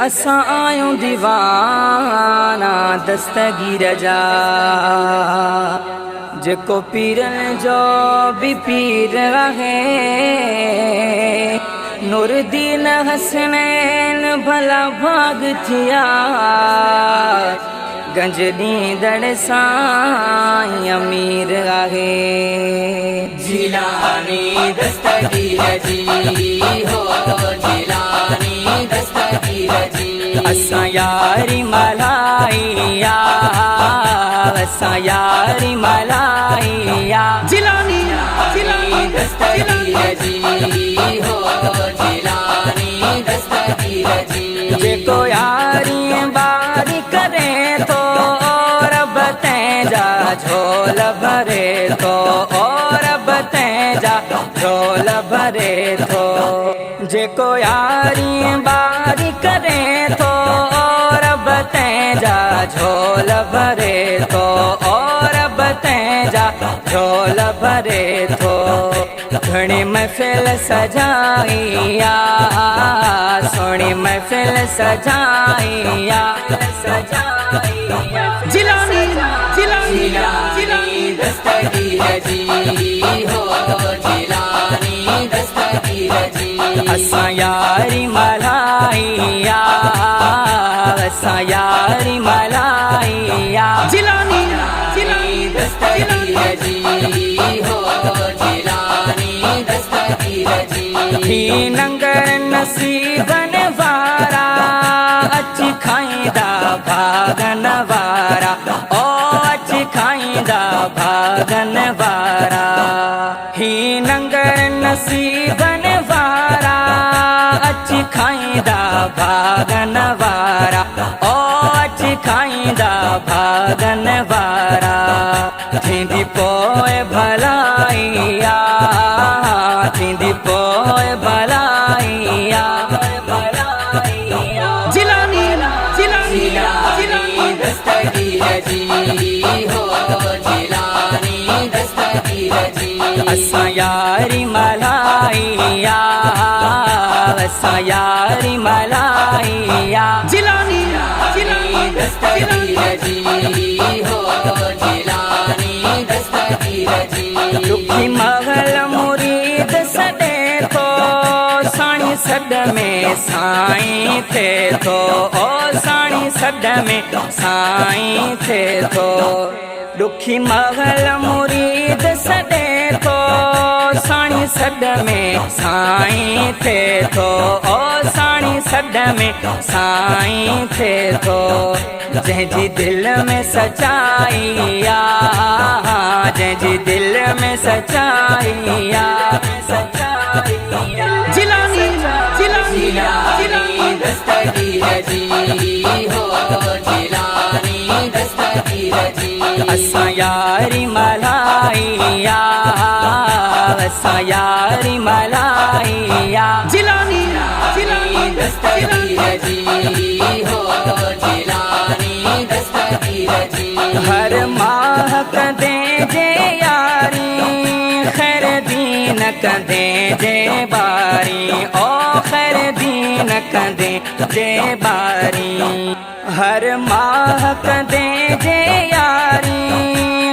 असां आयूं दीवाना दस्तगीर जा, जेको पीरन जो भी पीर आहे। नूरदीन हसनैन भला भाग थिया, गंज ॾींदड़ साईं अमीर आहे। जिलानी दस्तगीर जी हो, जिलानी दस्तगीर जी। असां यारी मलाइया, असां यारी मलाइया। जिलानी जिलानी दस्तगीर जी हो, जिलानी दस्तगीर जी। जेको यारी बारी करे तो रब तैजा झोल भरे तो, और रब तैजा झोल भरे तो। जेको यारी बारी करे तो रब तैजा झोल भरे तो, और रब तैजा झोल भरे तो। घणी महफिल सजाइया, सोनी महफिल सजाइया, सजाइया। जिलानी जिलानी जिलानी दस्तगीर जी हो, जिलानी दस्तगीर जी। असां यारी मलाइया, असां यारी मलाइया। जिलानी जिलानी दस्तगीर जी हो, जिलानी दस्तगीर जी। ही नंगर नसीबन वारा, अची खाईंदा भागन वारा, ओ अची खाईंदा भागन वारा। ही नंगर नसीबन वारा, अची खाईंदा भागन वारा, ओ अची खाईंदा भागन वारा। थींदी पोइ भलाइया, थींदी पोइ भलाइया, भलाइया। जिलानी जिलानी जिलानी दस्तगीर जी हो, जिलानी दस्तगीर जी। असां यारी मलाइया, असां यारी मलाइया। जिलानी जिलानी दस्तगीर जी हो, जिलानी दस्तगीर जी। दुखी महल मुरीद सॾे तो, साणी सॾ में साईं थे तो, ओ साणी सॾ में साईं थे तो। दुखी महल मुरीद सॾे तो, साणी सॾ में साईं थे तो, ओ साणी सॾ में साईं थे तो। जंहिंजी दिल में सचाइया, जंहिंजी दिल में सचाइया, सचाइया। जिलानी जिलानी जिलानी दस्तगीर जी हो, जिलानी दस्तगीर जी। असां यारी मलाइया, असां यारी मलाइया। जिलानी जिलानी दस्तगीर जी हो, जिलानी दस्तगीर जी। हर माह कदे जे यारी, खैर दीन कदे जे बारी, ओ खैर दीन कदे जे बारी। हर माह कदे जे यारी,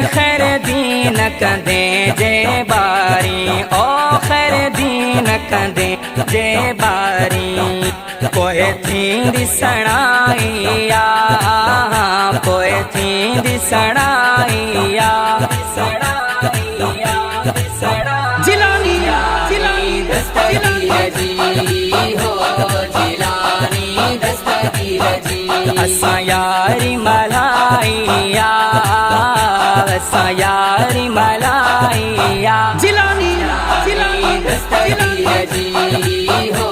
खैर दीन कदे जे बारी, ओ खैर दीन कदे जे बारी। पोइ थींदी सणाइया, पोइ थींदी सणाइया, सणाइया, सणाइया। जिलानी जिलानी दस्तगीर जी हो, जिलानी दस्तगीर जी। असां यारी मलाइया, असां यारी मलाइया। जिलानी जिलानी दस्तगीर जी हो।